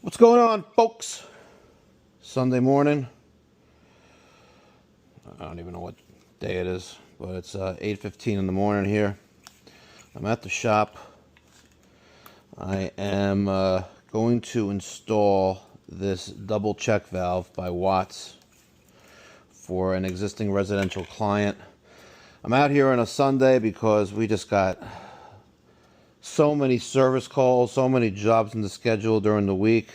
What's going on, folks? Sunday morning. I don't even know what day it is, but it's 8:15 in the morning here. I'm at the shop. I am going to install this double check valve by Watts for an existing residential client. I'm out here on a Sunday because we just got so many service calls, so many jobs in the schedule during the week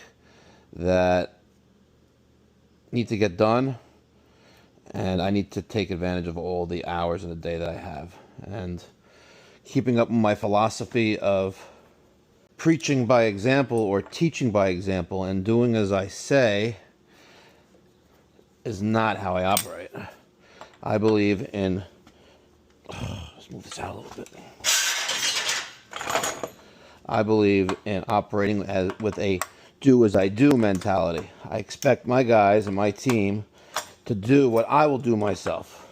that need to get done, and I need to take advantage of all the hours in the day that I have. And keeping up with my philosophy of preaching by example or teaching by example and doing as I say is not how I operate. I believe in let's move this out a little bit. I believe in operating with a do as I do mentality. I expect my guys and my team to do what I will do myself.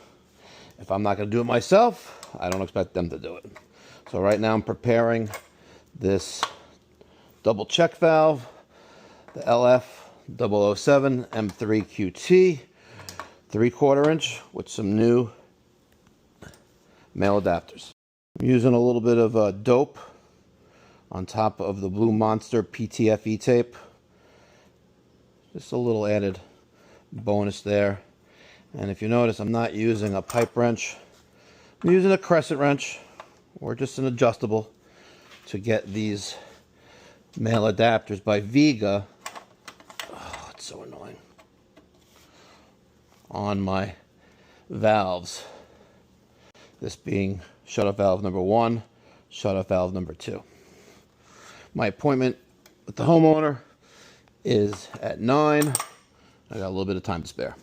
If I'm not going to do it myself, I don't expect them to do it. So right now I'm preparing this double check valve, the LF007M3QT, 3/4 inch with some new male adapters. I'm using a little bit of dope on top of the Blue Monster PTFE tape. Just a little added bonus there. And if you notice, I'm not using a pipe wrench. I'm using a crescent wrench or just an adjustable to get these male adapters by Vega. Oh, it's so annoying. On my valves. This being shutoff valve number 1, shutoff valve number 2. My appointment with the homeowner is at 9. I got a little bit of time to spare.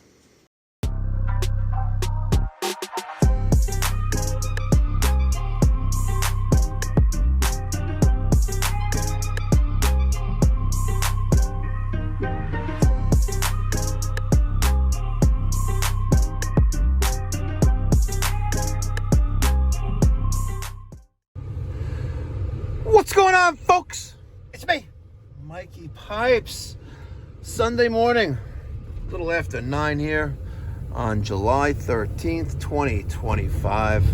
What's going on, folks? It's me, Mikey Pipes. Sunday morning, a little after 9 here on July 13th, 2025.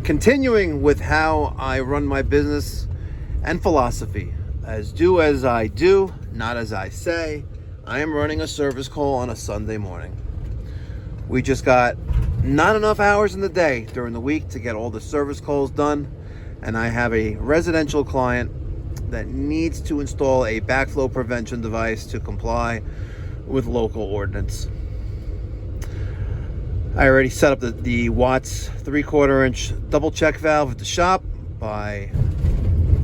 Continuing with how I run my business and philosophy. Do as I do, not as I say. I am running a service call on a Sunday morning. We just got not enough hours in the day during the week to get all the service calls done. And I have a residential client that needs to install a backflow prevention device to comply with local ordinance. I already set up the Watts 3/4 inch double check valve at the shop by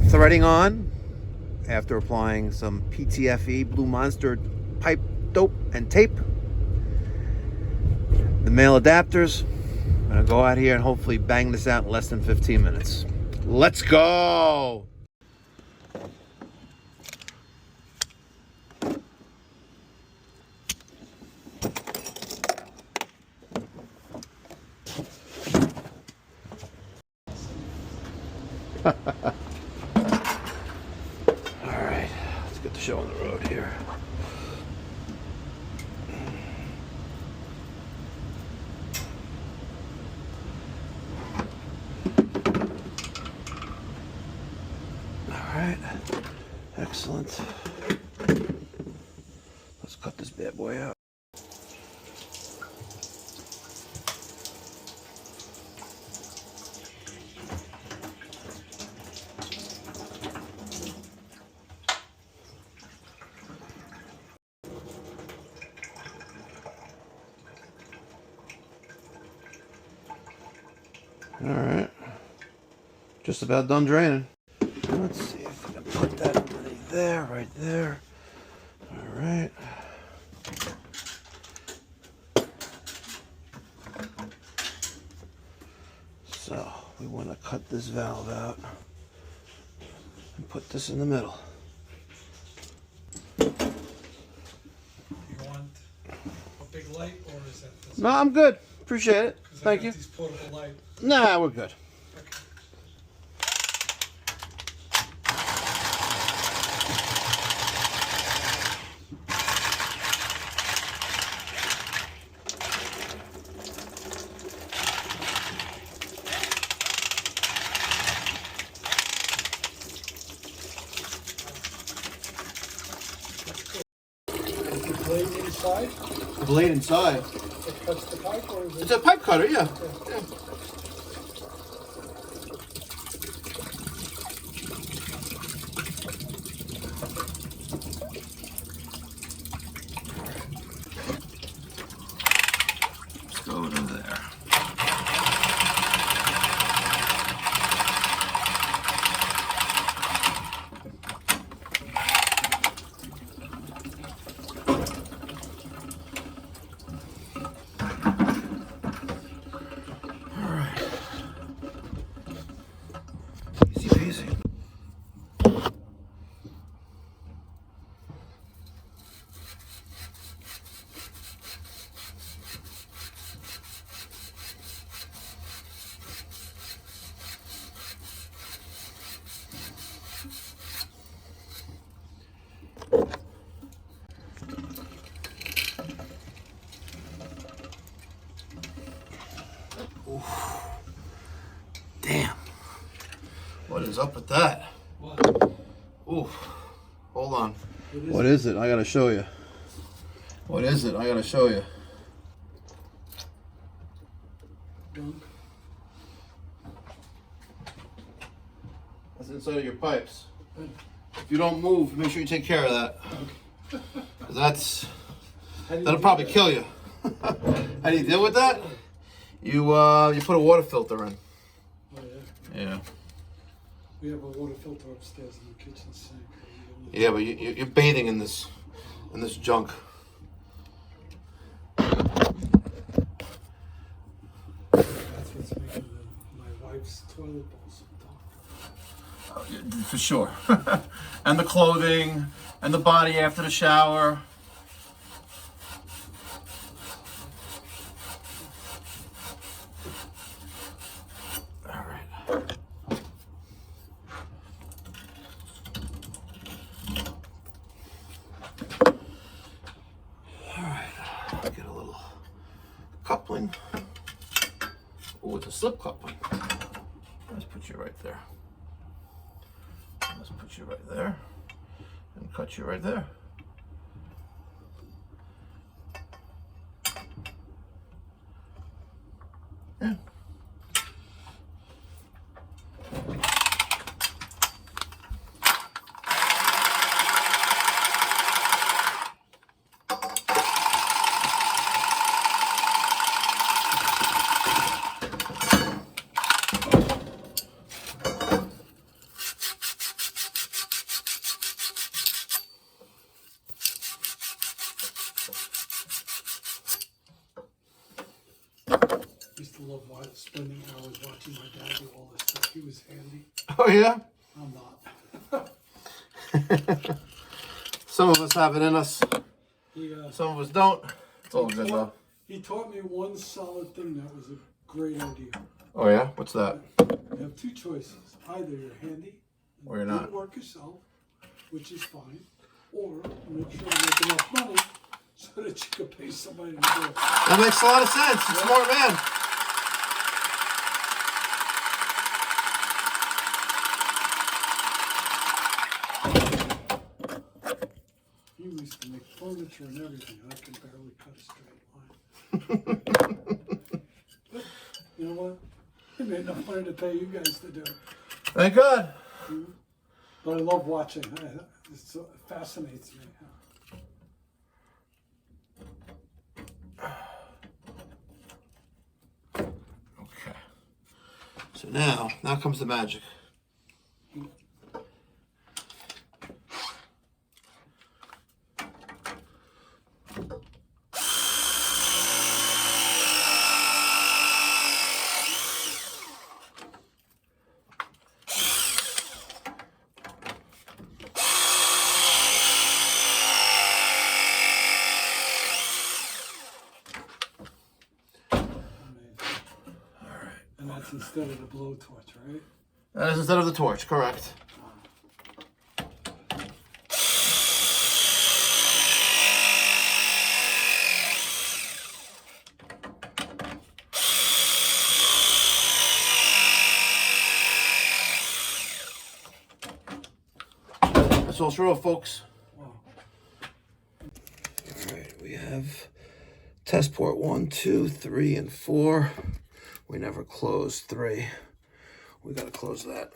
threading on after applying some PTFE Blue Monster pipe dope and tape. The male adapters, I'm gonna go out here and hopefully bang this out in less than 15 minutes. Let's go! All right, let's get the show on the road here. Alright, excellent. Let's cut this bad boy out. Alright, just about done draining. Let's see if we can put that underneath there, right there. All right. So we want to cut this valve out and put this in the middle. You want a big light, or is that? No, I'm good. Appreciate it. Thank you. These portable light. Nah, we're good. Okay. inside? The blade inside. It cuts the pipe, or is it? It's a pipe cutter, yeah. Yeah. Let's go to there. Easy. Oof. Damn. What is up with that? What? Oof. Hold on. What is it? I gotta show you. What is it? I gotta show you. Junk. That's inside of your pipes. If you don't move, make sure you take care of that. 'Cause that'll probably kill you. How do you deal with that? You put a water filter in. Oh, yeah. Yeah. We have a water filter upstairs in the kitchen sink. Yeah, but you're bathing in this junk. That's what's making my wife's toilet bowl so tough. Oh, yeah, for sure. And the clothing and the body after the shower. All right. Get a little coupling. Oh, it's a slip coupling. Let's put you right there. Let's put you right there and cut you right there. Yeah. Used to love spending hours watching my dad do all this stuff. He was handy. Oh yeah? I'm not. Some of us have it in us. He, Some of us don't. It's all good though. He taught me one solid thing that was a great idea. Oh yeah? What's that? You have two choices. Either you're handy, Or you're do not. the work yourself, which is fine, or make sure you make enough money so that you can pay somebody to do it. That makes a lot of sense. You're a smart man. He used to make furniture and everything. I can barely cut a straight line. But you know what? He made enough money to pay you guys to do it. Thank God. But I love watching. It fascinates me. Okay. So now comes the magic. And that's instead of the blowtorch, right? That is instead of the torch, correct. That's all through, folks. Wow. Alright, we have test port 1, 2, 3, and 4. We never closed 3. We gotta close that.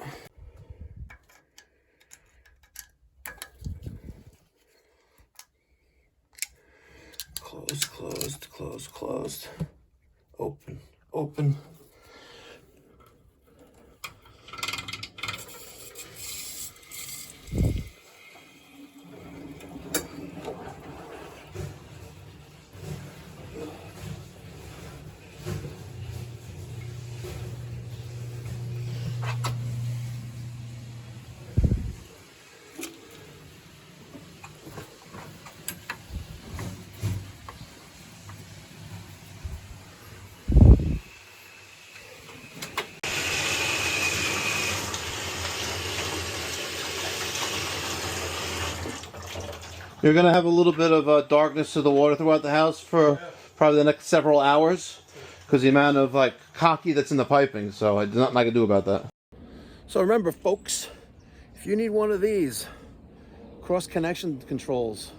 Closed, closed, closed, closed. Open, open. You're going to have a little bit of darkness to the water throughout the house for probably the next several hours because the amount of like cocky that's in the piping, so there's nothing I can do about that. So remember folks, if you need one of these cross connection controls,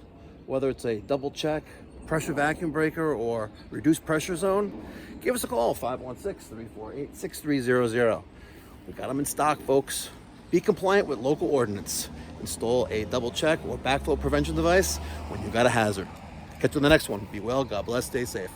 whether it's a double check, pressure vacuum breaker, or reduced pressure zone, give us a call, 516-348-6300. We got them in stock, folks. Be compliant with local ordinance. Install a double check or backflow prevention device when you've got a hazard. Catch you on the next one. Be well, God bless, stay safe.